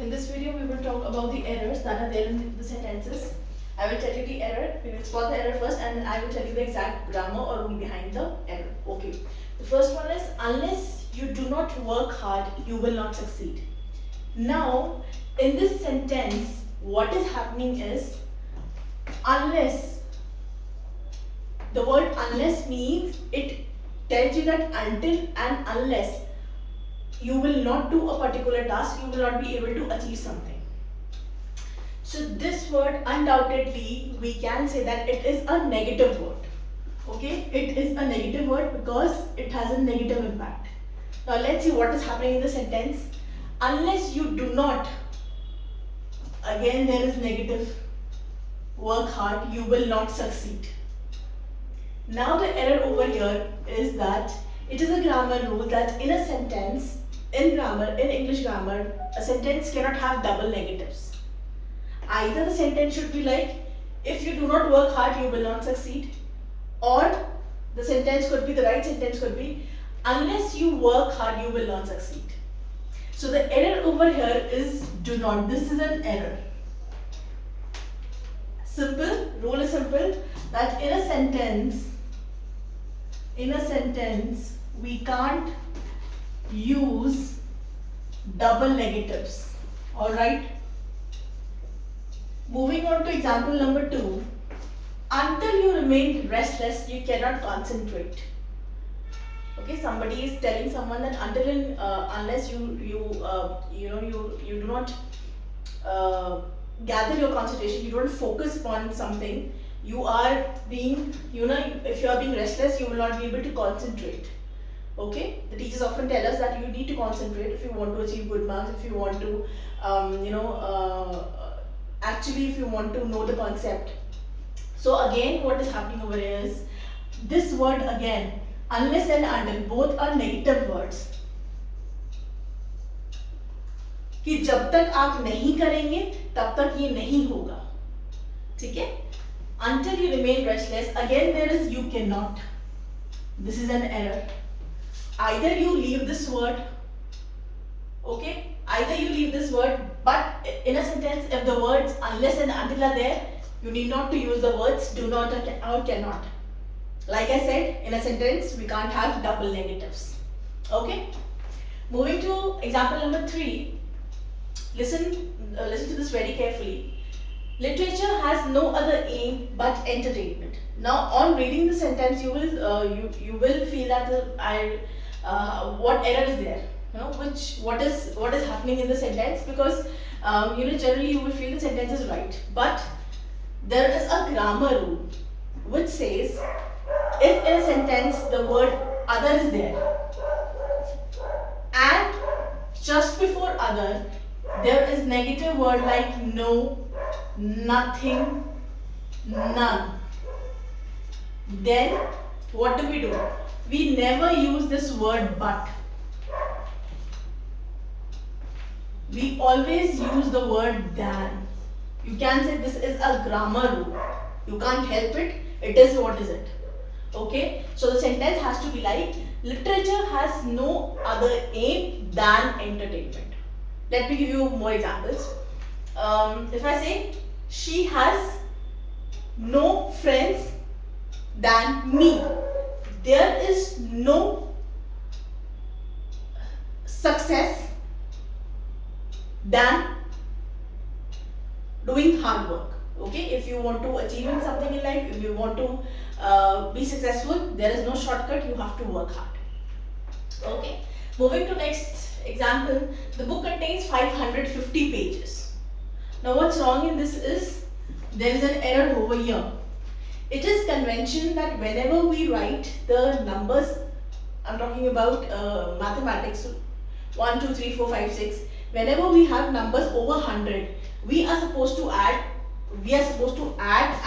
In this video, we will talk about the errors that are there in the sentences. I will tell you the error, we will spot the error first, and I will tell you the exact grammar or rule behind the error. Okay. The first one is, unless you do not work hard, you will not succeed. Now, in this sentence, what is happening is, unless, the word unless means it tells you that until and unless you will not do a particular task, you will not be able to achieve something. So this word, undoubtedly, we can say that it is a negative word. Okay, it is a negative word because it has a negative impact. Now let's see what is happening in the sentence. Unless you do not, again there is negative, work hard, you will not succeed. Now the error over here is that it is a grammar rule that in a sentence, in grammar, in English grammar, a sentence cannot have double negatives. Either the sentence should be like, if you do not work hard, you will not succeed. Or the sentence could be, the right sentence could be, unless you work hard, you will not succeed. So the error over here is do not. This is an error. Simple, rule is simple, that in a sentence, we can't use double negatives. Alright. Moving on to example number 2. Until you remain restless, you cannot concentrate. Okay, somebody is telling someone that unless you do not gather your concentration, you don't focus upon something, you are being, if you are being restless, you will not be able to concentrate. Okay, the teachers often tell us that you need to concentrate if you want to achieve good marks, if you want to, actually if you want to know the concept. So again, what is happening over here is, this word again, unless and until, both are negative words. कि जब तक आप नहीं करेंगे तब तक ये नहीं होगा. ठीक है? Until you remain restless, again there is you cannot. This is an error. Either you leave this word, okay? Either you leave this word, but in a sentence, if the words unless and until are there, you need not to use the words do not or cannot. Like I said, in a sentence, we can't have double negatives. Okay? Moving to example number 3. Listen to this very carefully. Literature has no other aim but entertainment. Now, on reading the sentence, you will feel that what error is there? What is happening in the sentence? Because generally you will feel the sentence is right, but there is a grammar rule which says, if in a sentence the word other is there and just before other there is negative word like no, nothing, none, then what do? We never use this word but. We always use the word than. You can say this is a grammar rule. You can't help it. It is what is it. Okay? So the sentence has to be like, literature has no other aim than entertainment. Let me give you more examples. If I say, she has no friends than me. There is no success than doing hard work. Okay, if you want to achieve something in life, if you want to be successful, there is no shortcut, you have to work hard. Okay, moving to next example. The book contains 550 pages. Now what's wrong in this is, there is an error over here. It is convention that whenever we write the numbers, I'm talking about mathematics, 1, 2, 3, 4, 5, 6, whenever we have numbers over 100, we are supposed to add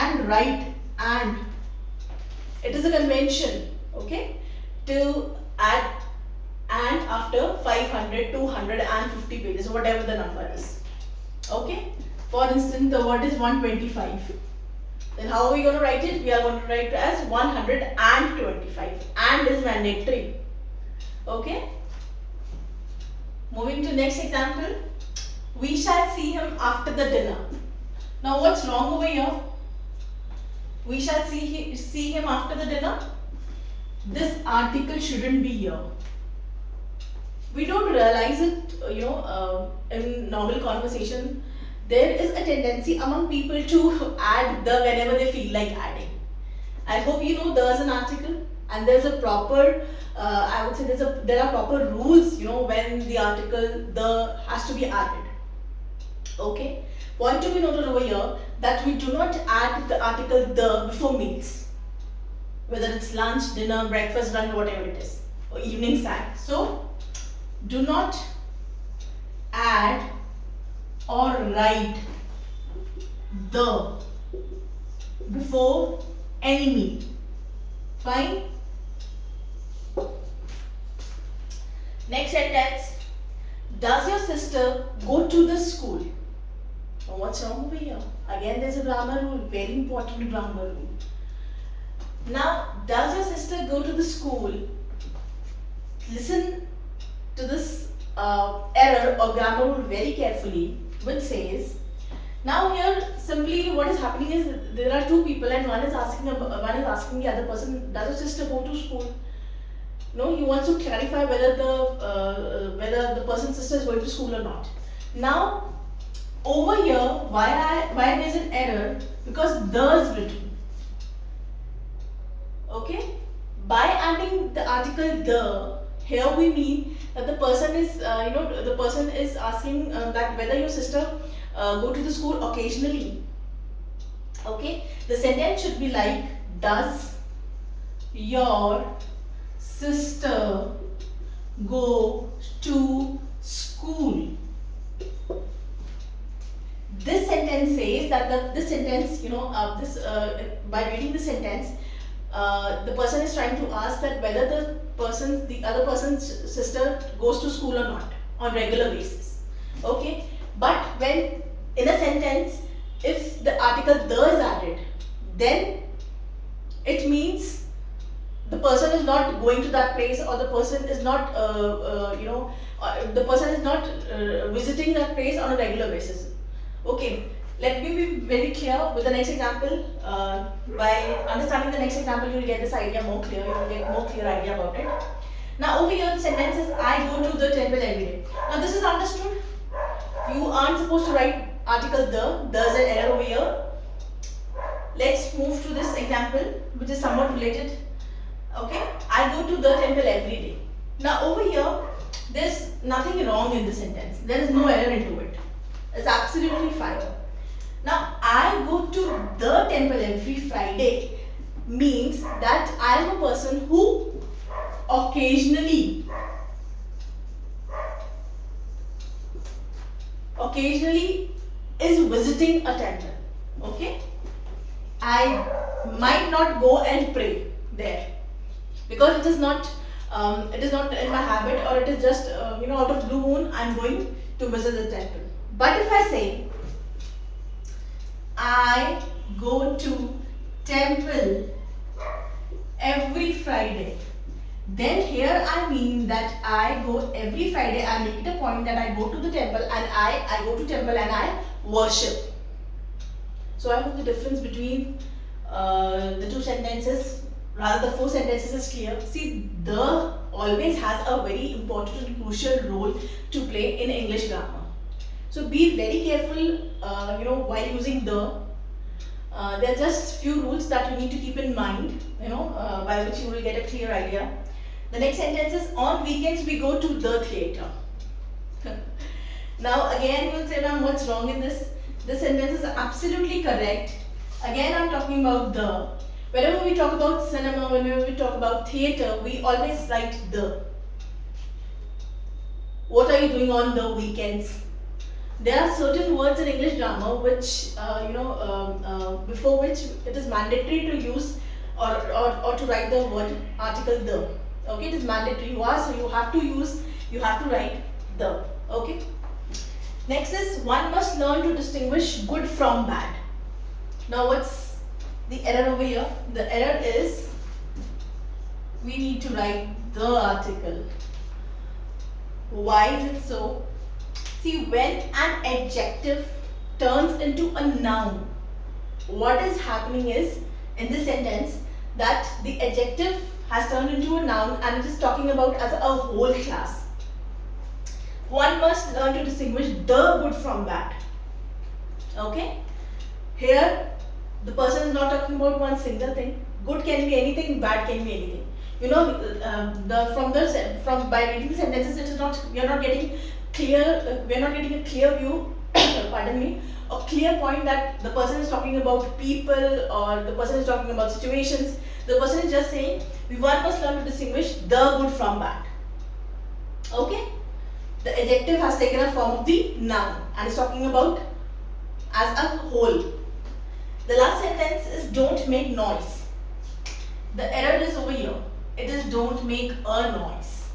and write and. It is a convention, okay, to add and after 500, 250 pages, whatever the number is. Okay, for instance, the word is 125. Then how are we going to write it? We are going to write it as 125. And is mandatory. Okay. Moving to next example. We shall see him after the dinner. Now what's wrong over here? We shall see him after the dinner. This article shouldn't be here. We don't realize it, in normal conversation. There is a tendency among people to add the whenever they feel like adding. I hope you know there's an article and there's a proper, I would say there are proper rules, when the article the has to be added. Okay. Point to be noted over here that we do not add the article the before meals, whether it's lunch, dinner, breakfast, lunch, whatever it is, or evening snack. So do not add or write the before any meal. Fine. Next sentence. Does your sister go to the school? Now what's wrong over here? Again, there's a grammar rule, very important grammar rule. Now, does your sister go to the school? Listen to this error or grammar rule very carefully, which says, now here simply what is happening is there are two people and one is asking the other person, does your sister go to school? No, he wants to clarify whether the person's sister is going to school or not. Now, over here, why there is an error? Because the is written. Okay? By adding the article the, here we mean that the person is, the person is asking that whether your sister go to the school occasionally. Okay? The sentence should be like, does your sister go to school? This sentence says that by reading the sentence, the person is trying to ask that whether the other person's sister goes to school or not on regular basis. Okay, but when in a sentence, if the article the is added, then it means the person is not going to that place, or the person is not visiting that place on a regular basis. Okay, let me be very clear with the next example. By understanding the next example, you will get this idea more clear. You will get more clear idea about it. Now over here, the sentence is, I go to the temple every day. Now this is understood. You aren't supposed to write article the. There's an error over here. Let's move to this example, which is somewhat related. Okay, I go to the temple every day. Now over here, there's nothing wrong in the sentence. There is no error into it. It's absolutely fine. Now, I go to the temple every Friday means that I am a person who occasionally is visiting a temple. Okay? I might not go and pray there because it is not in my habit, or it is just out of blue moon I am going to visit the temple. But if I say, I go to temple every Friday, then here I mean that I go every Friday, I make it a point that I go to the temple and I go to temple and I worship. So I hope the difference between the two sentences, rather the four sentences, is clear. See, the always has a very important and crucial role to play in English grammar. So be very careful, while using the. There are just few rules that you need to keep in mind, by which you will get a clear idea. The next sentence is, on weekends we go to the theatre. Now again you will say, ma'am, what's wrong in this? This sentence is absolutely correct. Again I'm talking about the. Whenever we talk about cinema, whenever we talk about theatre, we always write the. What are you doing on the weekends? There are certain words in English grammar which, before which it is mandatory to use or to write the word article the. Okay, it is mandatory. So you have to write the. Okay. Next is, one must learn to distinguish good from bad. Now what's the error over here? The error is, we need to write the article. Why is it so? See, when an adjective turns into a noun, what is happening is, in this sentence, that the adjective has turned into a noun and it is talking about as a whole class. One must learn to distinguish the good from bad. Okay? Here, the person is not talking about one single thing. Good can be anything, bad can be anything. You know, from by reading the sentences, it is not, we are not getting clear. We are not getting a clear view. Pardon me. A clear point that the person is talking about people or the person is talking about situations. The person is just saying one must learn to distinguish the good from bad. Okay? The adjective has taken a form of the noun and is talking about as a whole. The last sentence is don't make noise. The error is over here. It is don't make a noise.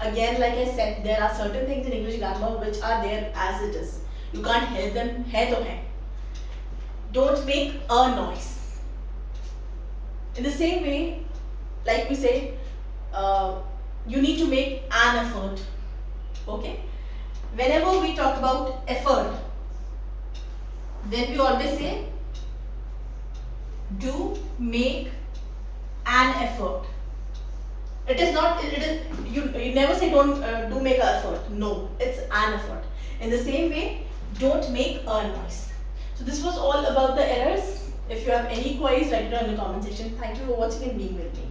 Again, like I said, there are certain things in English grammar which are there as it is. You can't help them. Hai to hai. Don't make a noise. In the same way, like we say, you need to make an effort. Okay? Whenever we talk about effort, then we always say do make an effort. It is not, it is, you never say don't do make an effort. No, it's an effort. In the same way, don't make a noise. So this was all about the errors. If you have any queries, write it down in the comment section. Thank you for watching and being with me.